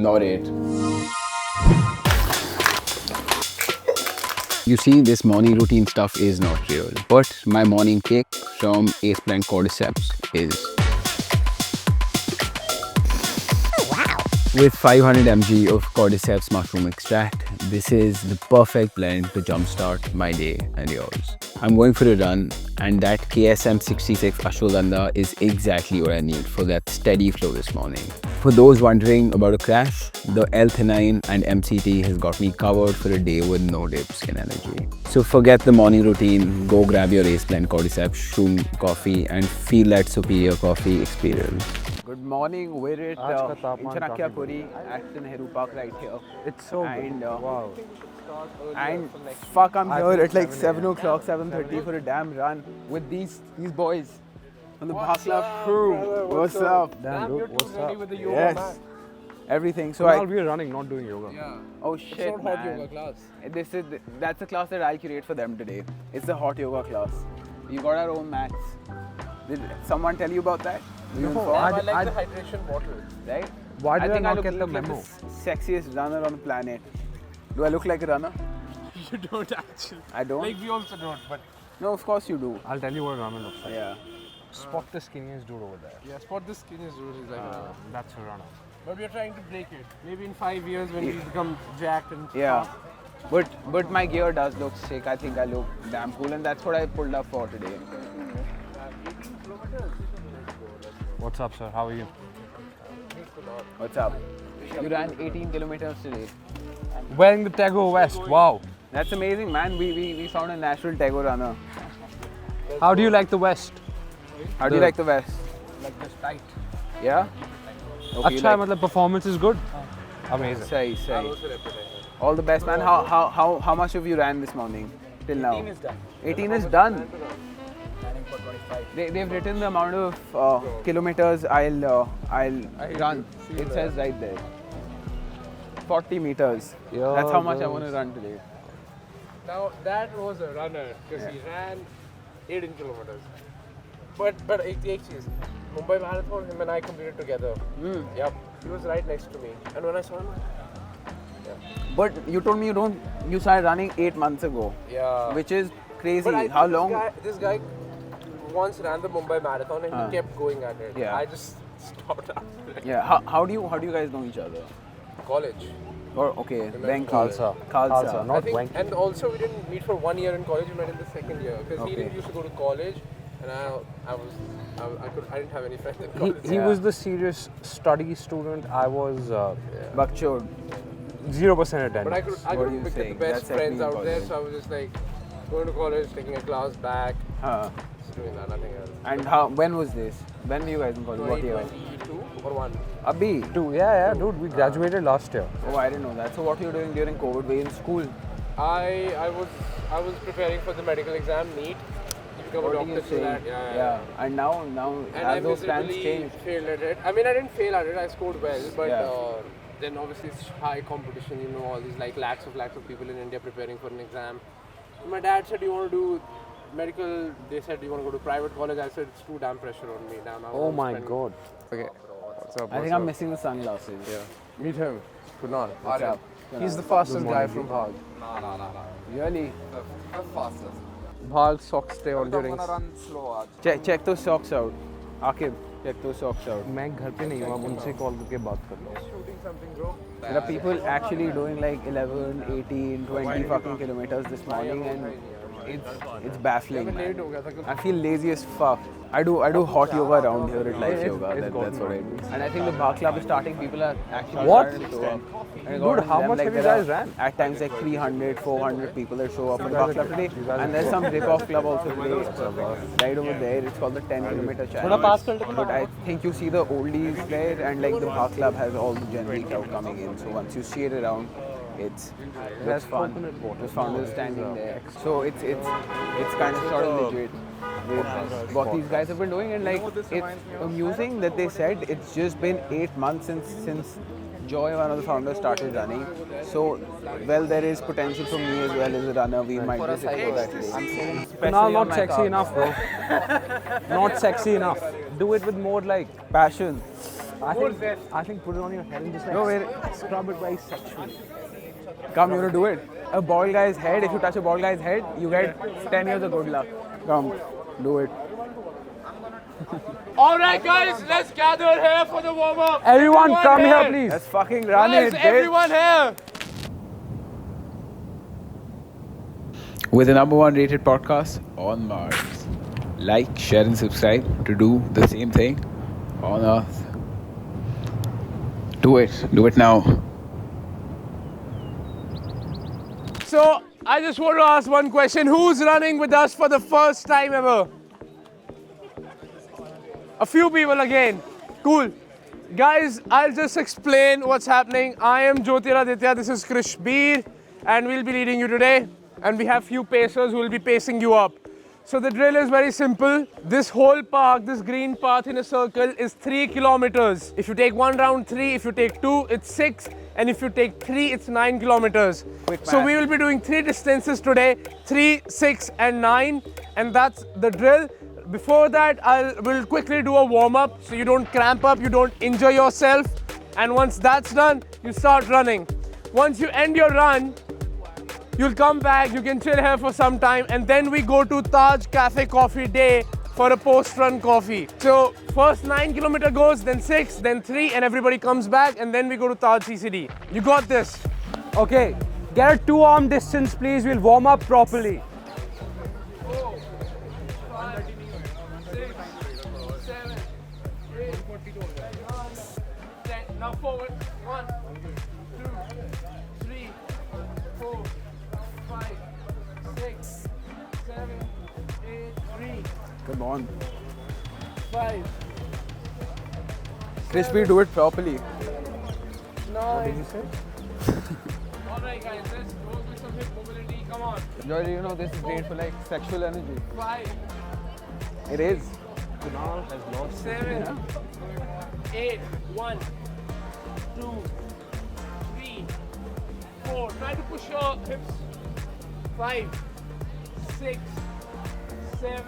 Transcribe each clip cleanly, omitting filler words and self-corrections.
Narrate. You see, this morning routine stuff is not real, but my morning kick from ace plant cordyceps is. With 500 mg of cordyceps mushroom extract, this is the perfect blend to jumpstart my day and yours. I'm going for a run, and that KSM 66 ashwagandha is exactly what I need for that steady flow this morning. For those wondering about a crash, the L-theanine and MCT has got me covered for a day with no dips in energy. So forget the morning routine, go grab your ace blend cordyceps shroom coffee and feel that superior coffee experience. Good morning, we're at Chanakya Puri at the Nehru Park right here. It's so and, good. Wow. And fuck, I'm here at like 7 o'clock, 7:30 for a damn run with these boys from the Bhag crew. What's up? Damn, dude, what's up? With the yoga Yes. mat. Everything. So Now we are running, not doing yoga. Yeah. Oh shit, It's not hot man. yoga class. That's the class that I'll curate for them today. It's the hot yoga class. We got our own mats. Did someone tell you about that? No, I like the hydration bottle. Right? Why did I think not look get the like memo? sexiest runner on the planet. Do I look like a runner? You don't actually. I don't? Like we also don't, but No, of course you do. I'll tell you what ramen looks like. Yeah. Spot the skinniest dude over there. yeah, spot this skin is really like a runner. That's a runner. But we're trying to break it. Maybe in 5 years when we become jacked and Yeah. But my gear does look sick. I think I look damn cool, and that's what I pulled up for today. What's up, sir? How are you? What's up? You ran 18 kilometers today. Wearing the TEGO vest. Wow. That's amazing, man. We found a natural TEGO runner. How do you like the vest? How do you like the vest? like this tight. Yeah? Okay, Acha, matlab performance is good. Amazing. Sahi, sahi. Also represented. All the best, man. How much have you ran this morning till now? 18 is done. 18 is done. Planning for 25. They've written the amount of kilometers I'll run. It says right there. 40 meters. Yeah, That's how much I girls. want to run today. Now that was a runner because he ran 18 kilometers. But एक चीज, Mumbai Marathon, him and I competed together. Yep, he was right next to me. And when I saw him, But you told me you started running 8 months ago. yeah. Which is crazy. But I How think long? This guy once ran the Mumbai Marathon and he kept going at it. Yeah. I just stopped after Yeah. How do you guys know each other? college. Or okay, Venki. Khalsa, not I think, Wanky. and also we didn't meet for 1 year in college. We met in the second year because he Okay. didn't used to go to college, and I didn't have any friends in college. He was the serious study student. I was Bakchod. 0% attendance. But I What couldn't do you pick think? the best That's friends happening in out there, college. so I was just like going to college, taking a class back, Huh. just doing that, nothing else. And when was this? When were you guys in college? What year? 2022 or 1. Abhi. Yeah, dude. We graduated last year. Oh, I didn't know that. So what were you doing during COVID? Were you in school? I was preparing for the medical exam, NEET. You become a What do doctor you through say? that. Yeah. And now And I have those plans miserably changed? failed at it. I mean, I didn't fail at it. I scored well, but Yeah. then obviously it's high competition. You know, all these like lakhs of people in India preparing for an exam. So my dad said, "You want to do medical?" They said, "You want to go to private college?" I said, "It's too damn pressure on me now." Oh my god. Okay. What's up? I think I'm missing the sunglasses. Yeah. Meet him. Kunal. What's up? He's the fastest guy from Bhag. Really? Bhag socks stay on during. Check those socks out. Akib, check those socks out. मैं घर पे नहीं हूँ अब उनसे call करके बात कर लो Shooting something, bro. There are people actually doing like 11, 18, 20 fucking kilometers this morning, and it's baffling, man. I feel lazy as fuck. I do hot yoga around here at Life Yoga. That's what I do. And I think the Bhag Club is starting. People are actually What? starting to show up. And I Dude, got how them, much like, have you there guys are ran? At times like 300, 400 people that show up at the guys Bhag Club are today. good. You guys And are there's good. some rip-off club also today. Right over there. It's called the 10 kilometer challenge. But I think you see the oldies there, and like the Bhag Club has all the Gen Z crowd coming in. So once you see it around, it's fun. The founders standing there. So it's kind of sort of legit with what these guys have been doing, and like it's amusing that they said it's just been 8 months since Joy, one of the founders, started running. So, well, there is potential for me as well as a runner. We might just explore that today. I'm saying especially Now on not my sexy car. enough bro not sexy enough do it with more like Passion. I think put it on your head and just like No, wait. scrub it very sexually. Come, you wanna do it? A bald guy's head, if you touch a bald guy's head, you get 10 years of good luck. Come, do it. Alright guys, let's gather here for the warm-up. Everyone come here, please. Let's fucking run Guys, it, bitch. everyone here. We're the #1 rated podcast on Mars. Like, share and subscribe to do the same thing on Earth. Do it now. So, I just want to ask one question. Who's running with us for the first time ever? A few people again. Cool. Guys, I'll just explain what's happening. I am Jyotiraditya, this is Krishbir, and we'll be leading you today. And we have few pacers who will be pacing you up. So the drill is very simple. This whole park, this green path in a circle is 3 kilometers. If you take one round 3, if you take 2, it's 6. And if you take 3, it's 9 kilometers. So we will be doing 3 distances today, 3, 6 and 9. And that's the drill. Before that, we'll quickly do a warm-up so you don't cramp up, you don't injure yourself. And once that's done, you start running. Once you end your run, you'll come back, you can chill here for some time, and then we go to Taj Cafe Coffee Day for a post-run coffee. So first 9 kilometer goes, then 6, then 3, and everybody comes back, and then we go to Taj CCD. You got this. Okay, get a 2-arm distance, please. We'll warm up properly. 4, 5, 6, 7, 8, 9, 10. Now forward. 1, 2, 3, 4, 5, 6, 7, 8, 3, Come on. 5, Crispy, do it properly. 9. Alright guys, let's go with some hip mobility. Come on. Joy, you know this is great for like sexual energy. 5, It is. 7, 8, 1, 2, 3, 4. Try to push your hips. 5, 6, 7,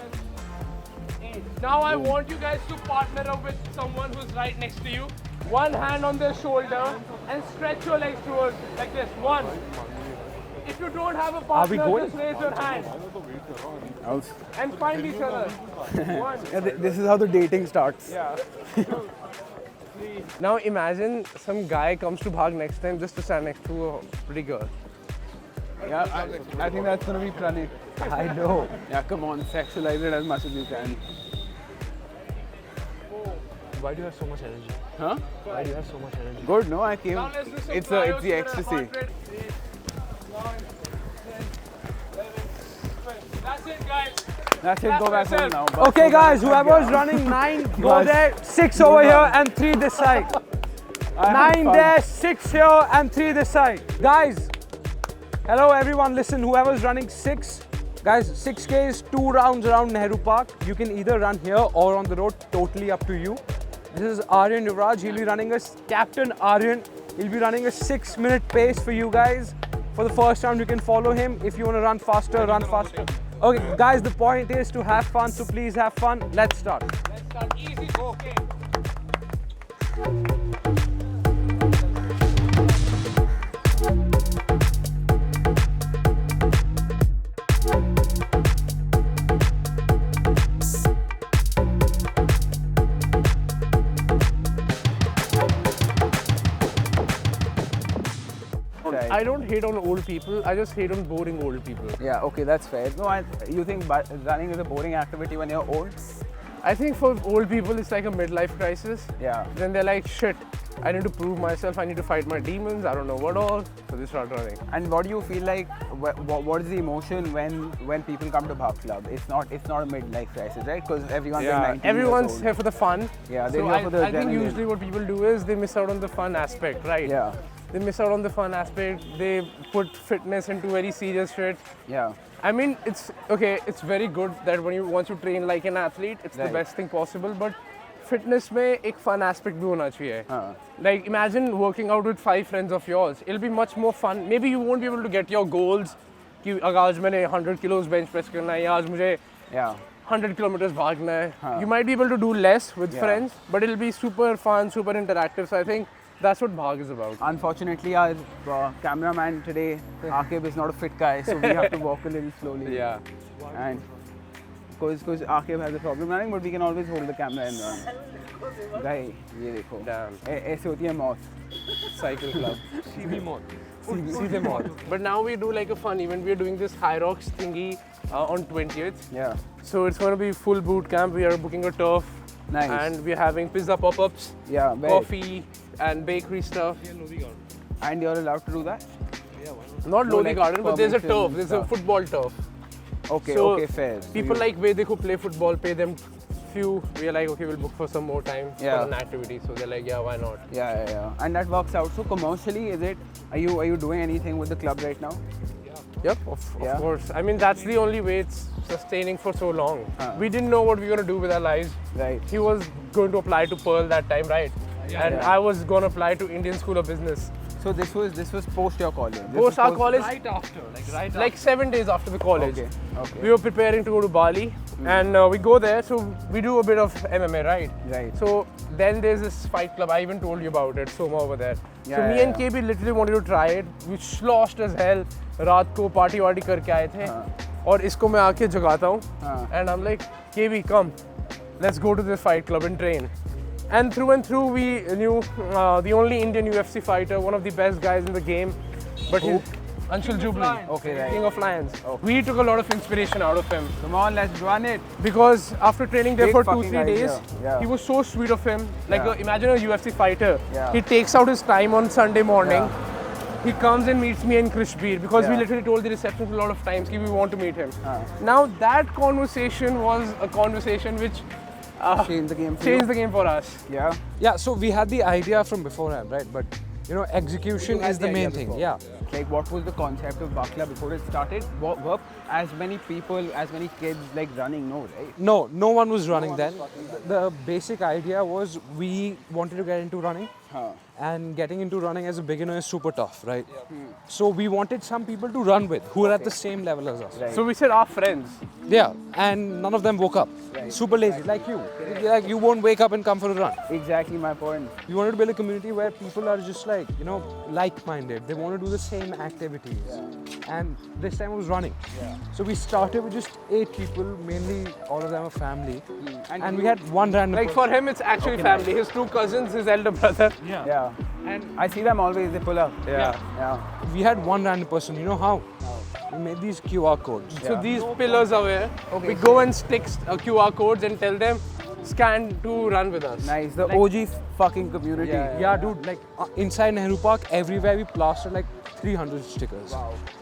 8. Now I want you guys to partner up with someone who's right next to you. One hand on their shoulder and stretch your legs towards like this. 1. If you don't have a partner, just raise your hand and find each other. 1. This is how the dating starts. Yeah. 2, 3. Now imagine some guy comes to Bhag next time just to stand next to a pretty girl. Yeah, I think that's gonna be funny. I know. Yeah, come on, sexualize it as much as you can. Why do you have so much energy? Huh? Why do you have so much energy? Good, no, I came. Now let's do some It's tryouts the for ecstasy. 100. 8, 9, 10, 11, 12. That's it, guys. That's it, go back home now. Okay, guys, whoever's running 9, go there. 6 over here and 3 this side. 9 there, 6 here and 3 this side. Guys, hello everyone, listen, whoever's running 6, guys, 6K is 2 rounds around Nehru Park. You can either run here or on the road, totally up to you. This is Aryan Yuvraj, he'll be running Captain Aryan. He'll be running a 6-minute pace for you guys. For the first round, you can follow him. If you want to run faster, run faster. Okay, guys, the point is to have fun, so please have fun. Let's start. Let's start easy. Okay. I don't hate on old people, I just hate on boring old people. Yeah, okay, that's fair. No, you think running is a boring activity when you're old? I think for old people it's like a midlife crisis. Yeah. Then they're like, shit, I need to prove myself, I need to fight my demons, I don't know what all, so they start running. And what do you feel like, what is the emotion when people come to Bhag Club? It's not a midlife crisis, right? Because everyone's like 19 everyone's years old. here for the fun. Yeah, they're so here for the I think adrenaline. usually what people do is they miss out on the fun aspect, right? Yeah. They miss out on the fun aspect, they put fitness into very serious shit. Yeah. I mean, it's okay, it's very good that once you train like an athlete, it's the best thing possible, but fitness में एक fun aspect भी होना चाहिए. Like imagine working out with 5 friends of yours. It'll be much more fun. Maybe you won't be able to get your goals कि आज मैंने 100 kilos bench press करना है या आज मुझे 100 kilometers bhagna hai. You might be able to do less with friends, but it'll be super fun, super interactive. So I think that's what Bhag is about. Unfortunately, our cameraman today, Akib, is not a fit guy, so we have to walk a little slowly. Yeah. And because Akib has a problem running, but we can always hold the camera and run. Guy, ये देखो. Damn. ऐसे होती है मौत. Cycle club. CB mod. CB mod. But now we do like a fun event. We are doing this High Rocks thingy on 20th. Yeah. So it's going to be full boot camp. We are booking a turf. Nice. And we are having pizza pop-ups. Yeah. Coffee and bakery stuff. And you're allowed to do that? Not No, Lodi like Garden, but there's a permission turf. There's a stuff. football turf. Okay. So okay. Fair. So People you- like where they could play football, pay them few. We are like, okay, we'll book for some more time Yeah. for an activity. So they're like, yeah, why not? Yeah. And that works out. So commercially, is it? Are you doing anything with the club right now? Yep, of Yeah. course. I mean, that's the only way it's sustaining for so long. We didn't know what we were going to do with our lives. Right. He was going to apply to Pearl that time, right? And Yeah. I was going to apply to Indian School of Business. So this was post your college. This Post was our college, Right after, like like 7 days after the college. Okay. We were preparing to go to Bali and we go there, so we do a bit of MMA, right? Right. So then there's this fight club, I even told you about it, Soma over there. So Yeah, me and KB literally wanted to try it, we sloshed as hell, रात को party वार्टी करके आए थे और इसको मैं आके जगाता हूँ and I'm like, KB come, let's go to this fight club and train. And through we knew the only Indian UFC fighter, one of the best guys in the game, but he's Anshul Jubli, Okay, right. King of Lions. We took a lot of inspiration out of him Come on, let's run it. because after training there Big for fucking 2-3 days, idea. Yeah. he was so sweet of him. Like Yeah. imagine a UFC fighter. Yeah. He takes out his time on Sunday morning. He comes and meets me in Krishbir because we Yeah. literally told the reception a lot of times that we want to meet him. Now that conversation was a conversation which Change the game. For changed you. the game for us. Yeah. Yeah, so we had the idea from beforehand, right? But execution had is the the main idea thing. before. Yeah. Like, what was the concept of Bakla before it started? Were as many people, as many kids like running? No, right? No one was running then. The basic idea was we wanted to get into running. And getting into running as a beginner is super tough, right? So we wanted some people to run with who are at the same level as us. Right. So we said our friends. Yeah, and none of them woke up. Super lazy, like you. Like you won't wake up and come for a run. Exactly my point. We wanted to build a community where people are just like, like-minded. They want to do the same activities. And this time it was running. So we started with just 8 people, mainly all of them are family. And we had one random Like for him it's actually family. His 2 cousins, his elder brother. Yeah. And I see them always. They pull up. Yeah. We had one random person. You know how? We made these QR codes. So these pillars are where we go and stick QR codes and tell them scan to run with us. Nice. The OG fucking community. Yeah, dude, like inside Nehru Park, everywhere we plastered like 300 stickers.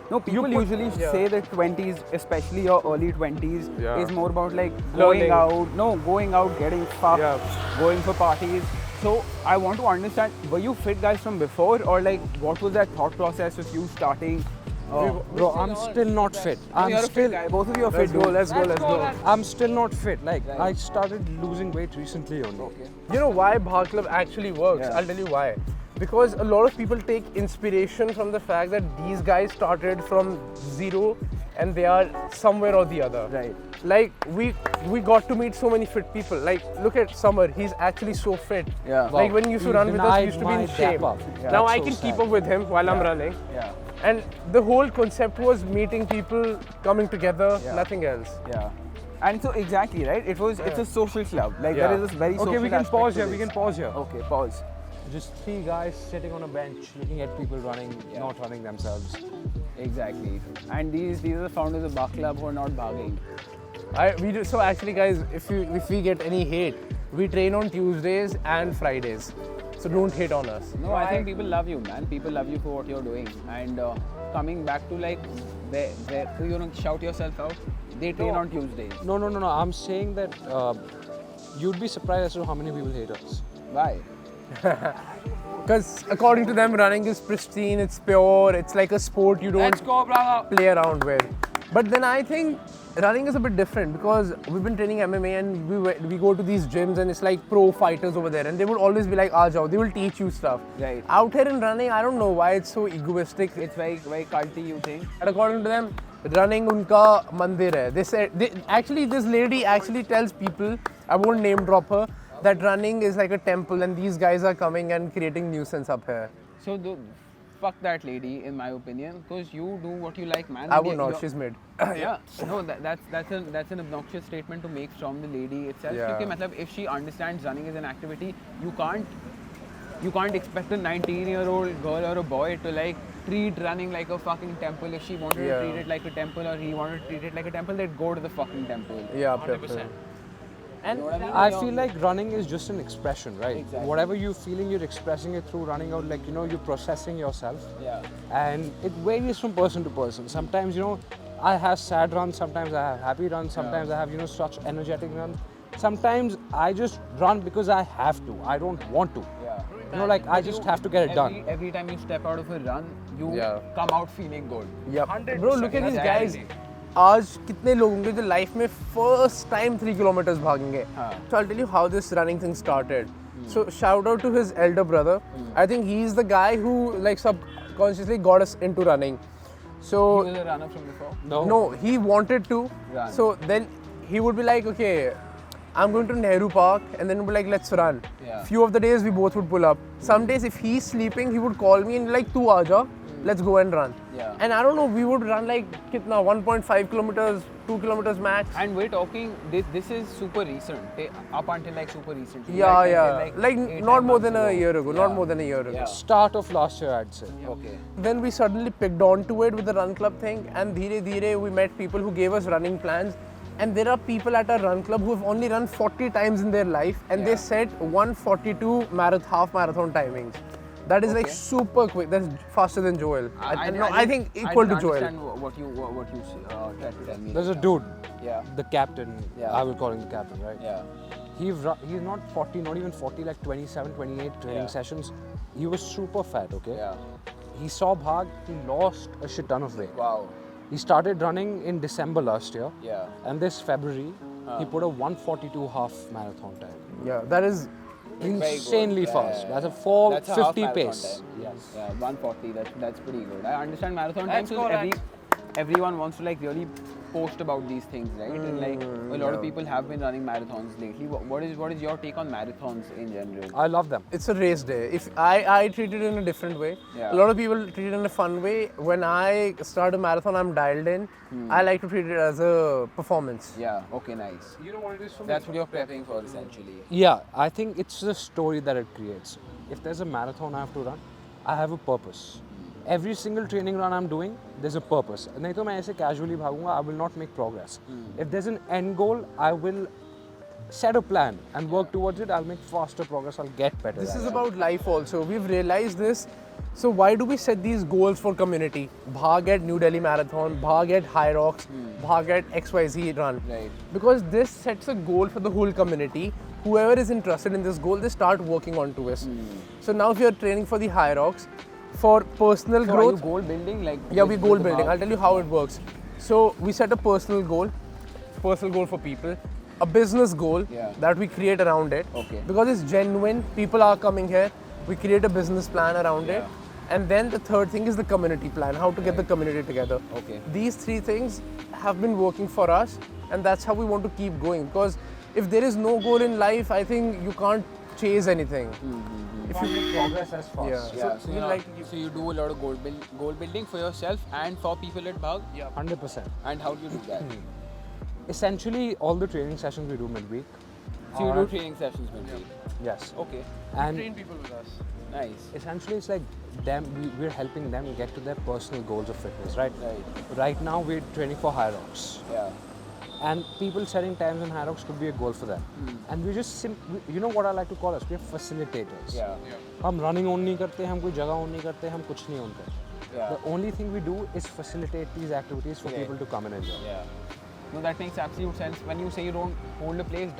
No, people usually say that 20s, especially your early 20s, Yeah. is more about like Learning. going out, getting fucked, going for parties. So I want to understand, were you fit guys from before, or like what was that thought process of you starting? Bro, I'm still not fit. I'm You're a fit still. guy. Both of you are fit. Let's go. I'm still not fit. Like I started losing weight recently only. You know why Bhag Club actually works? Yeah. I'll tell you why. Because a lot of people take inspiration from the fact that these guys started from zero and they are somewhere or the other. Right. Like we got to meet so many fit people. Like look at Summer, he's actually so fit. Yeah. Like when he used to He run with us, he denied used to be in my shape. dap up. Yeah, Now that's I so can sad. keep up with him while I'm running. Yeah. And the whole concept was meeting people, coming together, nothing else. Yeah. And so exactly, right? It's a social club. Like Yeah. there is this very social Okay, we can aspect pause to here. We this. can pause here. Okay, pause. Just 3 guys sitting on a bench, looking at people running, not running themselves. Exactly. And these are the founders of Bhag Club who are not bargaining. So actually, guys, if we get any hate, we train on Tuesdays and Fridays. So don't hate on us. No, I think people love you, man. People love you for what you're doing. And coming back to like, shout yourself out. They train on Tuesdays. No. I'm saying that you'd be surprised as to how many people hate us. Why? Because according to them, running is pristine, it's pure, it's like a sport you don't play around with. But then I think running is a bit different because we've been training MMA and we go to these gyms and it's like pro fighters over there and they would always be like, "Aa jao," they will teach you stuff. Right. Out here in running, I don't know why it's so egoistic. It's very, very culty, you think? And according to them, running unka mandir hai. They said actually this lady actually tells people, I won't name drop her, that running is like a temple and these guys are coming and creating nuisance up here. So fuck that lady, in my opinion, because you do what you like, man. I would not. She's mid. Yeah, no, that's an obnoxious statement to make from the lady itself. Yeah. Because matlab, if she understands running as an activity, you can't expect a 19-year-old girl or a boy to like treat running like a fucking temple. If she wanted to treat it like a temple or he wanted to treat it like a temple, they'd go to the fucking temple. Yeah, 100%. And You know what I mean? I feel like running is just an expression, right? Exactly. Whatever you're feeling, you're expressing it through running out. Like, you know, you're processing yourself. Yeah. And it varies from person to person. Sometimes, you know, I have sad runs. Sometimes I have happy runs. Sometimes I have, you know, such energetic runs. Sometimes I just run because I have to. I don't want to. Yeah. You know, like I just have to get it done. Every time you step out of a run, you come out feeling good. Yep. 100%. Bro, look at these guys. Exactly. आज कितने लोग होंगे जो life में first time 3 kilometers भागेंगे. So I'll tell you how this running thing started. So shout out to his elder brother. I think he's the guy who like subconsciously got us into running. So He was a runner from before. no, he wanted to. Run. So then he would be like, okay, I'm going to Nehru Park, and then we'd be like, let's run. Yeah. Few of the days we both would pull up. Some days if he's sleeping, he would call me and be like, tu aaja, let's go and run. Yeah. And I don't know, we would run like kitna 1.5 kilometers, 2 kilometers max. And we're talking, this is super recent, up until like super recent. Yeah, Like, yeah. until, Like 8, not 10 more than months a year ago. Yeah. Not more than a year ago. Yeah. Start of last year, I'd say. Okay. Then we suddenly picked on to it with the run club thing, and dheere dheere we met people who gave us running plans. And there are people at our run club who have only run 40 times in their life, and they set 1:42 half marathon timings. That is like super quick. That's faster than Joel. I think equal to Joel. I didn't understand what you tried to tell me. There's a dude, Yeah. the captain. Yeah. I will call him the captain, right? Yeah. He's not 40, not even 40, like 27, 28 training Yeah. sessions. He was super fat, okay? Yeah. He saw Bhag, he lost a shit ton of weight. Wow. He started running in December last year. Yeah. And this February, he put a 1:42 half marathon time. Yeah, that is Insanely good. fast. Yeah. That's a That's a half 4:50 marathon pace. time. Yes. Yeah, 140. That's pretty good. I understand marathon Let's times go, because everyone wants to like really post about these things, right? And like a lot of people have been running marathons lately. What is your take on marathons in general? I love them. it's a race day. If I treat it in a different way. Yeah. A lot of people treat it in a fun way. When I start a marathon, I'm dialed in. I like to treat it as a performance. Yeah. Okay. Nice. You know what it is for That's what you're prepping for essentially. Yeah, I think it's the story that it creates. If there's a marathon I have to run, I have a purpose. Every single training run I'm doing, there's a purpose. नहीं तो मैं ऐसे casually भागूंगा, I will not make progress. If there's an end goal, I will set a plan and work towards it. I'll make faster progress. I'll get better. This at is it. about life also. We've realized this. So why do we set these goals for community? Bhag at New Delhi Marathon, Bhag at High Rocks, Bhag at XYZ run. Right. Because this sets a goal for the whole community. Whoever is interested in this goal, they start working on to it. So now if you're training for the High Rocks, for personal So are growth, you goal building? Like yeah, with- we with goal the building. Bhag? I'll tell you how it works. So we set a personal goal for people, a business goal Yeah. that we create around it. Okay. Because it's genuine, people are coming here. We create a business plan around it, and then the third thing is the community plan, how to get the community together. Okay. These three things have been working for us, and that's how we want to keep going. Because if there is no goal in life, I think you can't chase anything. If you make progress as fast. Yeah. Yeah, So we like so you do a lot of goal building for yourself and for people at Bhag. 100%. And how do you do that? Essentially, all the training sessions we do midweek. So you do training sessions midweek. Yes. Okay. And people with us. Nice. essentially, it's like we're helping them get to their personal goals of fitness, right? Right. Right now, we're training for High Rocks. Yeah. And people setting times on High Rocks could be a goal for them. And we just you know what I like to call us? We're facilitators. Yeah. हम running own नहीं करते, हम कोई जगह own नहीं करते, हम कुछ नहीं own करते. Yeah. The only thing we do is facilitate these activities for people to come and enjoy. Yeah. No, that makes absolute sense. When you say you don't hold a place,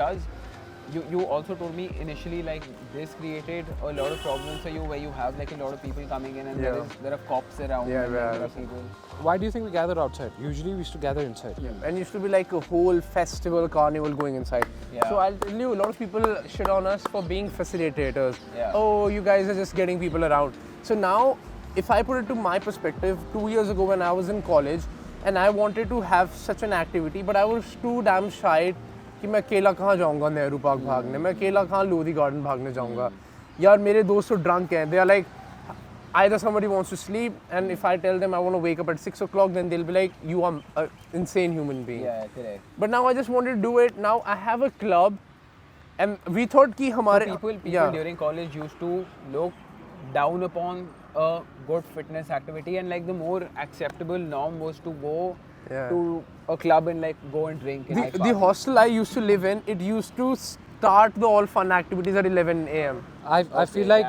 you also told me initially like this created a lot of problems for you where you have like a lot of people coming in and there are cops around Yeah, and yeah. there are people. Why do you think we gather outside? Usually we used to gather inside. And it used to be like a whole festival, carnival going inside. Yeah. So I'll tell you, a lot of people shit on us for being facilitators. Yeah. Oh, you guys are just getting people around. So now, if I put it to my perspective, 2 years ago when I was in college, and I wanted to have such an activity, but I was too damn shy कि मैं अकेला कहाँ जाऊँगा Nehru park भागने, मैं अकेला कहाँ Lodhi garden भागने जाऊँगा. यार मेरे दोस्त तो drunk हैं, they are like, either somebody wants to sleep, and if I tell them I want to wake up at 6 o'clock, then they'll be like, you are an insane human being. Yeah, correct. But now I just wanted to do it. Now I have a club, and we thought कि हमारे People during college used to look down upon a good fitness activity, and like the more acceptable norm was to go to a club and like go and drink. And The hostel I used to live in, it used to start the all fun activities at 11 a.m. I feel like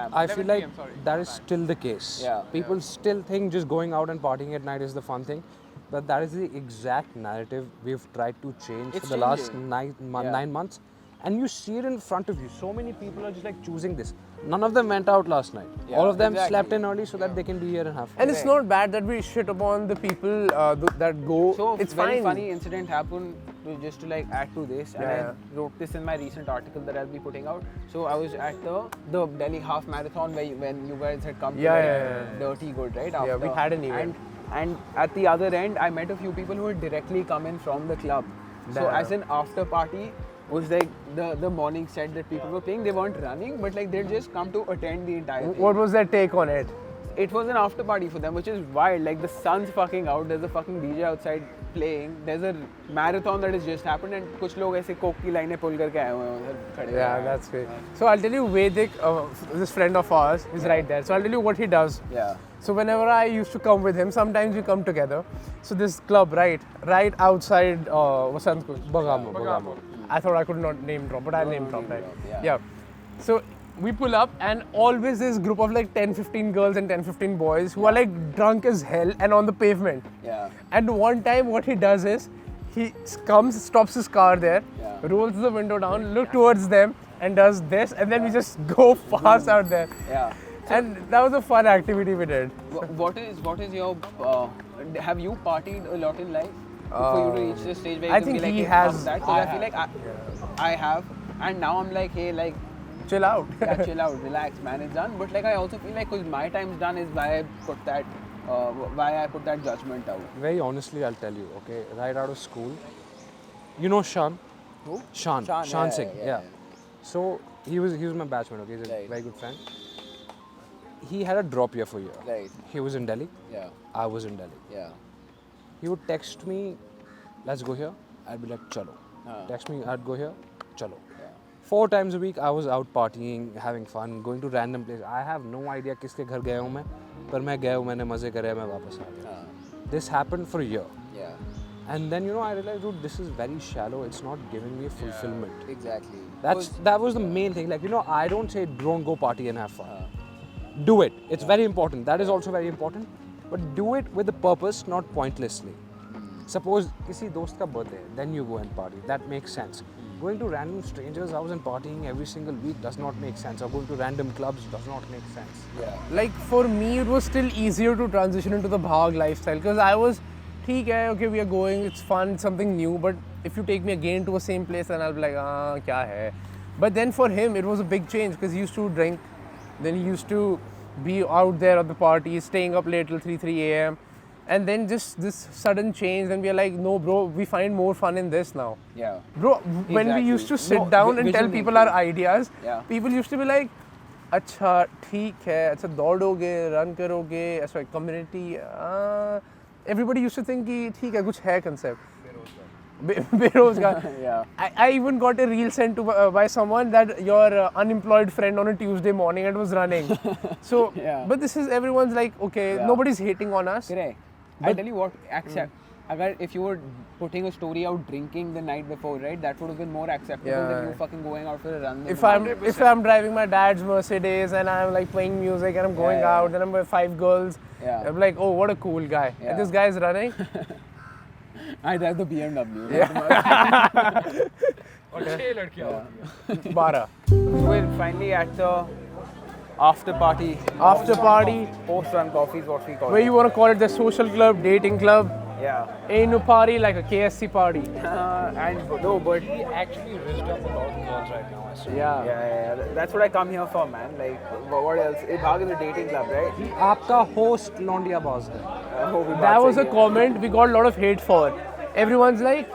that is still the case. Yeah. People still think just going out and partying at night is the fun thing, but that is the exact narrative we've tried to change for the last 9 months. And you see it in front of you. So many people are just like choosing this. None of them went out last night. All of them slept in early so that they can be here and have fun. And it's not bad that we shit upon the people that go. So it's very fine. funny incident happened just to like add to this, and I wrote this in my recent article that I'll be putting out. So I was at the Delhi half marathon when you guys had come to Dirty Good, right? After. Yeah, we had an event. And at the other end, I met a few people who had directly come in from the club. So as an after party was like the morning set that people were playing. They weren't running, but like they'd just come to attend the entire thing. What was their take on it? It was an after party for them, which is wild. Like the sun's fucking out, there's a fucking DJ outside playing. There's a marathon that has just happened, and कुछ लोग ऐसे Coke की लाइनें पुल करके आए हुए हैं उधर खड़े. Yeah, that's great. So I'll tell you, Vedic, this friend of ours, is right there. So I'll tell you what he does. Yeah. So whenever I used to come with him, sometimes we come together. So this club, right outside Vasantpur. Bagamo. I thought I could not name drop, but I'll name drop, right? Yeah. So we pull up, and always this group of like 10-15 girls and 10-15 boys who are like drunk as hell and on the pavement. Yeah. And one time what he does is, he comes, stops his car there, rolls the window down, look towards them and does this, and then we just go fast out there. Yeah. And that was a fun activity we did. What is your have you partied a lot in life for you to reach the stage where you I can think be like, he hey, has. fuck that? Because I feel like I have, and now I'm like, hey, like, Chill out. yeah, chill out, relax, man, it's done. But like I also feel like because my time's done is why I put that judgment out. Very honestly, I'll tell you, okay, right out of school, you know Shan? Who? Shan Singh, yeah. So he was my batchmate, okay, he's a very good friend. He had a drop year for a year. Right. He was in Delhi. Yeah. I was in Delhi. Yeah. He would text me, let's go here. I'd be like, chalo. Text me, I'd go here, chalo. 4 times a week I was out partying, having fun, going to random places. I have no idea किसके घर गया हूँ मैं, पर मैं गया हूँ, मैंने मजे करे, मैं वापस आ गया. This happened for a year. Yeah. And then I realized, dude, this is very shallow. It's not giving me fulfillment. Exactly. That was the main thing. Like I don't say don't go party and have fun. Do it. It's very important. That is also very important. But do it with a purpose, not pointlessly. Suppose किसी दोस्त का birthday, then you go and party. That makes sense. Going to random strangers' house and partying every single week does not make sense. Or going to random clubs does not make sense. Yeah. Like for me, it was still easier to transition into the Bhag lifestyle because I was, okay, we are going, it's fun, it's something new. But if you take me again to the same place, then I'll be like, kya hai? But then for him, it was a big change because he used to drink. Then he used to be out there at the parties, staying up late till 3 a.m. And then just this sudden change, then we are like, no bro, we find more fun in this now. Yeah. Bro, when we used to sit down and tell people our ideas, people used to be like, अच्छा ठीक है, अच्छा दौड़ोगे, run करोगे, ऐसा community, everybody used to think कि ठीक है, कुछ है concept. Berozgar. Yeah. I even got a reel sent to by someone that your unemployed friend on a Tuesday morning and was running. So, but this is everyone's like, okay, nobody's hating on us. Correct. I'll tell you what, if you were putting a story out drinking the night before, right, that would have been more acceptable than you fucking going out for a run. If I'm driving my dad's Mercedes and I'm like playing music and I'm going out and I'm with 5 girls, I'm like, oh, what a cool guy. And this guy's running. I drive the BMW. और 6 लड़कियां होती हैं 12. We're finally at the after party, post run coffee is what we call where it. you want to call it the social club, dating club. Yeah. Ain't no party like a KSC party. But He actually rizzed up a lot of girls right now. I swear. yeah. That's what I come here for, man. Like, what else? Bhag is a dating club, right? आपका host लौंडिया boss है. That was a comment we got a lot of hate for. Everyone's like,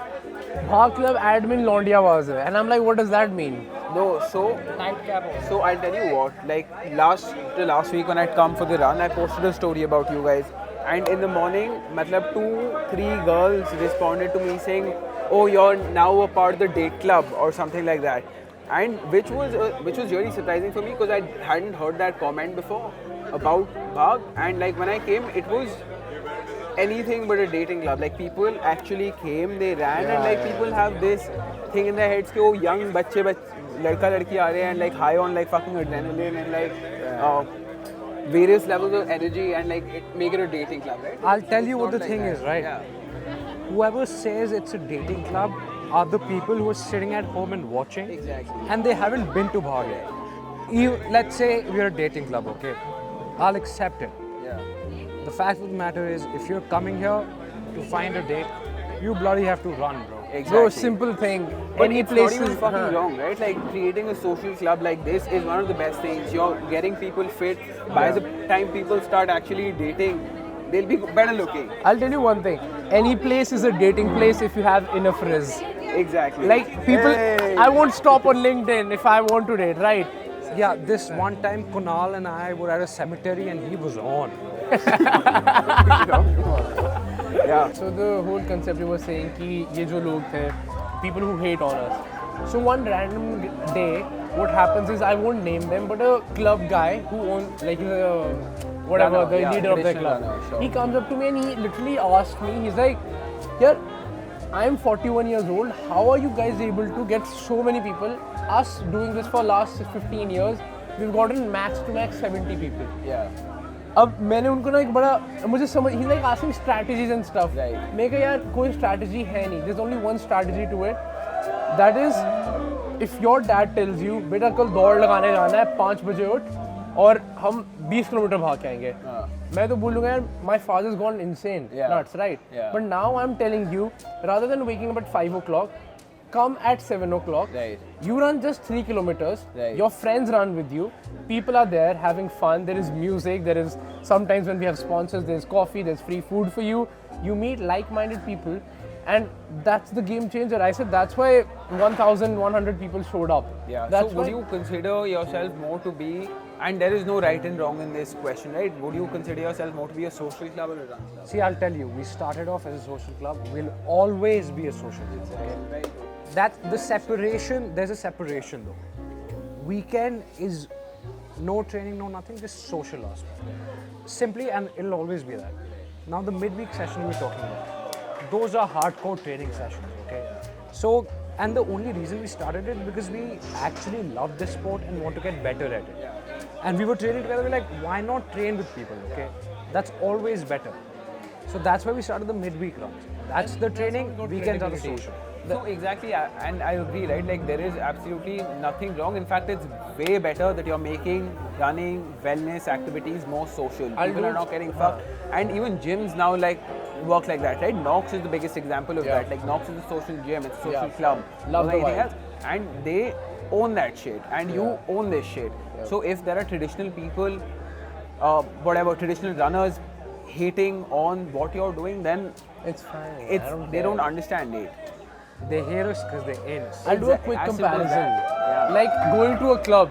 Bhag Club admin Londia was hai. And I'm like, what does that mean? No, so Nightcap also. So I'll tell you what, like last week when I'd come for the run, I posted a story about you guys. And in the morning, matlab 2-3 girls responded to me saying, "Oh, you're now a part of the date club" or something like that. And which was really surprising for me because I hadn't heard that comment before about Bhag. And like when I came, it was anything but a dating club. Like people actually came, they ran, and like people have this thing in their heads, oh, young bache, ladka ladki aa rahe hain, and like high on like fucking adrenaline and like various levels of energy, and like make it a dating club, right? I'll tell you what the Not thing like is, that. right? Yeah. Whoever says it's a dating club are the people who are sitting at home and watching. Exactly. And they haven't been to Bhag yet. Let's say we're a dating club, okay? I'll accept it. Yeah. The fact of the matter is, if you're coming here to find a date, you bloody have to run, bro. Exactly. Bro, simple thing. But Any it's place not even is fucking wrong, right? Like creating a social club like this is one of the best things. You're getting people fit. By the time people start actually dating, they'll be better looking. I'll tell you one thing. Any place is a dating place if you have enough rizz. Exactly. Like people, Hey. I won't stop on LinkedIn if I want to date, right? Yeah, this one time Kunal and I were at a cemetery and he was on. Yeah. So the whole concept we were saying कि ये जो लोग थे, people who hate on us. So one random day, what happens is I won't name them, but a club guy who owns like whatever Runner, the yeah, leader of the traditional club, runner, sure. he comes up to me and he literally asked me, he's like, "Here, I'm 41 years old. How are you guys able to get so many people? Us doing this for last 15 years, we've gotten max to max 70 people." Yeah. अब मैंने उनको ना एक बड़ा मुझे समझ he like asking strategies and stuff Right. मैं कहा यार कोई स्ट्रैटेजी है नहीं there is only one strategy to it that is if your dad tells you बेटा कल दौड़ लगाने जाना है 5 बजे उठ और हम 20 किलोमीटर भाग के आएंगे मैं तो बोलूँगा यार my father is gone insane nuts right Yeah. But now I am telling you rather than waking up at 5 o'clock come at 7 o'clock. Right. You run just 3 kilometers. Right. Your friends run with you. People are there having fun. There is music. There is sometimes when we have sponsors, there's coffee, there's free food for you. You meet like-minded people, and that's the game changer. I said that's why 1,100 people showed up. Yeah. That's So would why- you consider yourself more to be, and there is no right and wrong in this question, right? Would you consider yourself more to be a social club or a run club? See, I'll tell you, we started off as a social club. We'll always be a social club. Okay? Right. That's the separation. There's a separation though. Weekend is no training, no nothing, just social aspect. Simply, and it'll always be that. Now the midweek session we're talking about, those are hardcore training sessions, okay? So, and the only reason we started it because we actually love this sport and want to get better at it. And we were training together, we're like, why not train with people, okay? That's always better. So that's why we started the midweek runs. That's the training, weekends are the social. So exactly, and I agree, right? Like there is absolutely nothing wrong. In fact, it's way better that you're making running, wellness activities more social. People are not getting fucked, and even gyms now like work like that, right? Knox is the biggest example of that. Like Knox is a social gym, it's a social club. Love the anything vibe. else, and they own that shit, and you own this shit. So if there are traditional people, whatever traditional runners, hating on what you're doing, then it's fine. they don't understand it. They hear us because they ain't us. I'll do a quick As simple as comparison. that. Yeah. Like going to a club.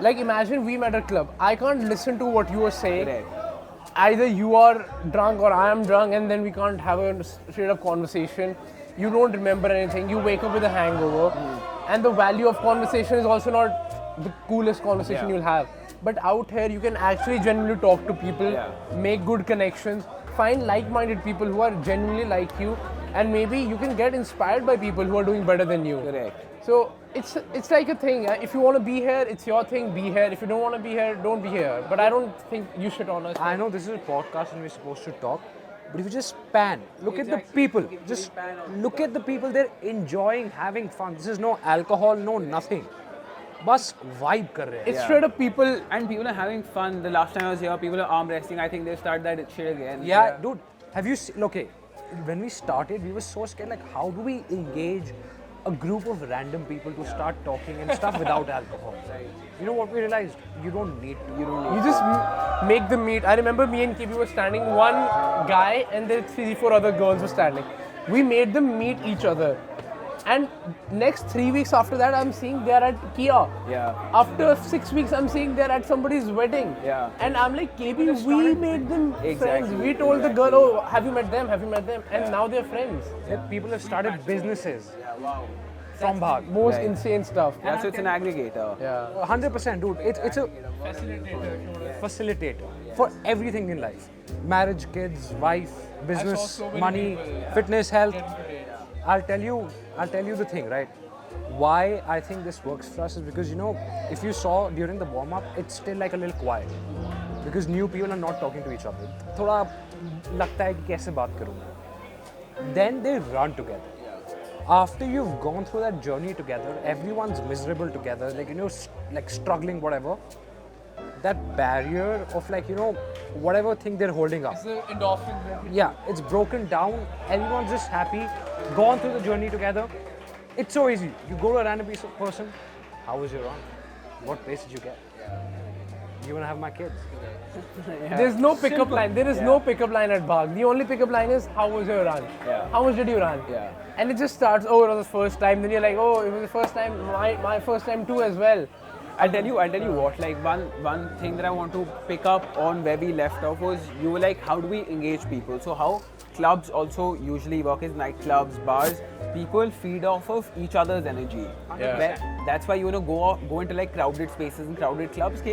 Like imagine we met a club. I can't listen to what you are saying. Correct. Either you are drunk or I am drunk, and then we can't have a straight up conversation. You don't remember anything. You wake up with a hangover, and the value of conversation is also not the coolest conversation you'll have. But out here, you can actually genuinely talk to people, make good connections, find like-minded people who are genuinely like you, and maybe you can get inspired by people who are doing better than you. Correct. So it's like a thing. If you want to be here, it's your thing. Be here. If you don't want to be here, don't be here. But I don't think you shit on us. I know this is a podcast and we're supposed to talk, but if you just pan, look at the people. Just look at the people. They're enjoying, having fun. This is no alcohol, no nothing. Bus vibe kar rahe hain. It's straight up people. And people are having fun. The last time I was here, people are arm wrestling. I think they start that shit again. Yeah, dude. Have you seen? Okay, when we started, we were so scared. Like, how do we engage a group of random people to start talking and stuff without alcohol. You know what we realized? You don't need to. You just make them meet. I remember me and KB were standing, one guy and then 3-4 other girls were standing. We made them meet each other. And next 3 weeks after that, I'm seeing they're at Kia. Yeah. After 6 weeks, I'm seeing they're at somebody's wedding. Yeah. And I'm like, KB, we made them friends. Exactly. We told the girl, oh, have you met them? Have you met them? And now they're friends. People have started businesses from Bhag. Most insane stuff. Yeah, so it's an aggregator. Yeah. 100%, dude. It's a facilitator for everything in life. Marriage, kids, wife, business, money, fitness, health. I'll tell you the thing, right? Why I think this works for us is because, you know, if you saw during the warm-up, it's still like a little quiet. Because new people are not talking to each other. थोड़ा लगता है कि कैसे बात करूँ. Then they run together. After you've gone through that journey together, everyone's miserable together, like, you know, like struggling, whatever. That barrier of, like, you know, whatever thing they're holding up. It's the endorphin. Yeah, it's broken down. Everyone's just happy, gone through the journey together. It's so easy. You go to a random person. How was your run? What place did you get? You wanna have my kids? There's no pickup line. There is no pickup line at Bhag. The only pickup line is, how was your run? How much did you run? Yeah. And it just starts, oh, it was the first time. Then you're like, oh, it was the first time, my first time too as well. I'll tell you what, like one thing that I want to pick up on where we left off was, you were like, how do we engage people? So how clubs also usually work is nightclubs, bars, people feed off of each other's energy. That's why you want to go into like crowded spaces and crowded clubs.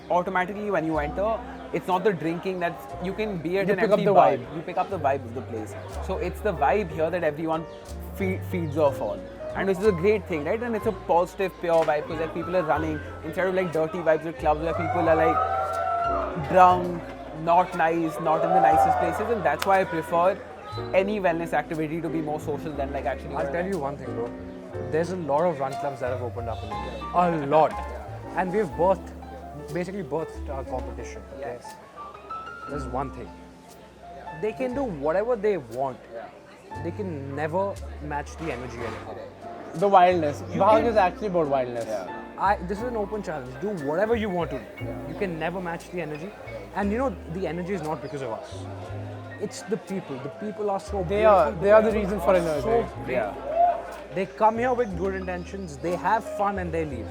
Automatically when you enter, it's not the drinking that you can be at an empty bar. You pick up the vibe of the place. So it's the vibe here that everyone feeds off on. And which is a great thing, right? And it's a positive, pure vibe because like people are running instead of like dirty vibes at clubs where people are like drunk, not nice, not in the nicest places. And that's why I prefer any wellness activity to be more social than like actually. I'll tell you one thing, bro. There's a lot of run clubs that have opened up in India. A lot. And we've basically birthed our competition. Okay? There's one thing. They can do whatever they want. They can never match the energy anyhow. The wildness. Bhag is actually about wildness. This is an open challenge. Do whatever you want to do. You can never match the energy. And you know, the energy is not because of us. It's the people. The people are so They are the reason for energy. So they come here with good intentions. They have fun and they leave.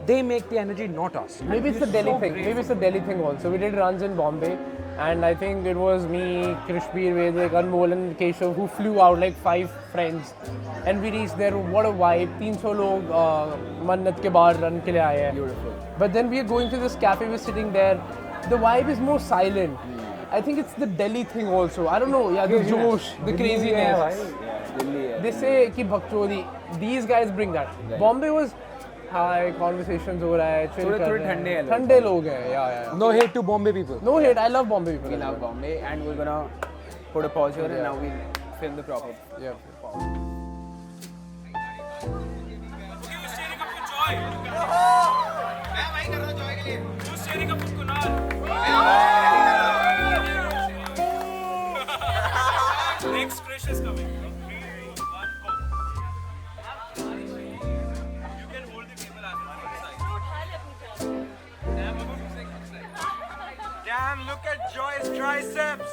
They make the energy, not us. Maybe it's the Delhi thing. Maybe it's the Delhi thing also. We did runs in Bombay, and I think it was me, Krishbir, Vedik, Anmol, and Keshav who flew out like 5 friends, and we reached there. What a vibe! 300 log Mannat ke baad run ke liye aaye hain. Beautiful. But then we are going to this cafe. We're sitting there. The vibe is more silent. I think it's the Delhi thing also. I don't know. Yeah, the josh, the craziness. They say ki bhakchodi. These guys bring that. Bombay was. Hi, conversations हो रहा है, chill कर रहे हैं. ठंडे लोग हैं, yeah. No hate to Bombay people. No hate, I love Bombay people. We love Bombay, and we're gonna put a pause here, and now we film the proper. Yeah. Next Krish is coming. Damn, look at Joy's triceps!